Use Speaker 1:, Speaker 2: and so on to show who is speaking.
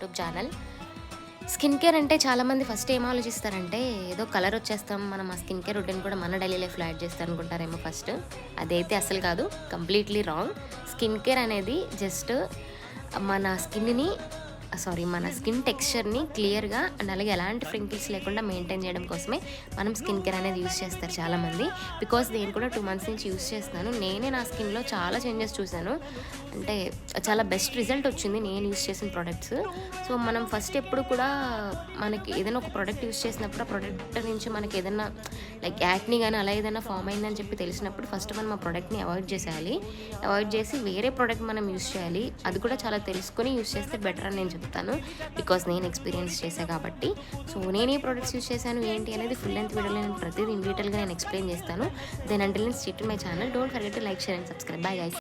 Speaker 1: YouTube channel. Skin care అంటే చాలామంది first ఏం ఆలోచిస్తారంటే ఏదో కలర్ వచ్చేస్తాం మనం ఆ స్కిన్ కేర్ రొటీన్ కూడా మన డైలీ లైఫ్లో యాడ్ చేస్తాం అనుకుంటారేమో ఫస్ట్. అదైతే అసలు కాదు, కంప్లీట్లీ రాంగ్. స్కిన్ కేర్ అనేది జస్ట్ మన స్కిన్ టెక్స్చర్ని క్లియర్గా అండ్ అలాగే ఎలాంటి ఫ్రింకిల్స్ లేకుండా మెయింటైన్ చేయడం కోసమే మనం స్కిన్ కేర్ అనేది యూస్ చేస్తారు చాలామంది. బికాస్ నేను కూడా 2 months నుంచి యూస్ చేస్తున్నాను. నేనే నా స్కిన్లో చాలా చేంజెస్ చూశాను. అంటే చాలా బెస్ట్ రిజల్ట్ వచ్చింది నేను యూస్ చేసిన ప్రోడక్ట్స్. సో మనం ఫస్ట్ ఎప్పుడు కూడా మనకి ఏదైనా ఒక ప్రోడక్ట్ యూస్ చేసినప్పుడు ఆ ప్రోడక్ట్ నుంచి మనకి ఏదైనా లైక్ యాక్ని కానీ అలా ఏదైనా ఫామ్ అయిందని చెప్పి తెలిసినప్పుడు ఫస్ట్ మనం ఆ ప్రోడక్ట్ని అవాయిడ్ చేసేయాలి. అవాయిడ్ చేసి వేరే ప్రోడక్ట్ మనం యూస్ చేయాలి. అది కూడా చాలా తెలుసుకొని యూస్ చేస్తే బెటర్ అని నేను చెప్తాను. బికాస్ నేను ఎక్స్పీరియన్స్ చేశాను కాబట్టి. సో నేను ఏ ప్రోడక్ట్స్ యూస్ చేశాను ఏంటి అనేది ఫుల్ లెంత్ వీడియోలో నేను ప్రతిదీ ఇన్ డీటెయిల్గా నేను ఎక్స్ప్లెయిన్ చేస్తాను. దెన్ అంటిల్ నేను stick to my channel. Don't forget to like, share and subscribe. Bye guys.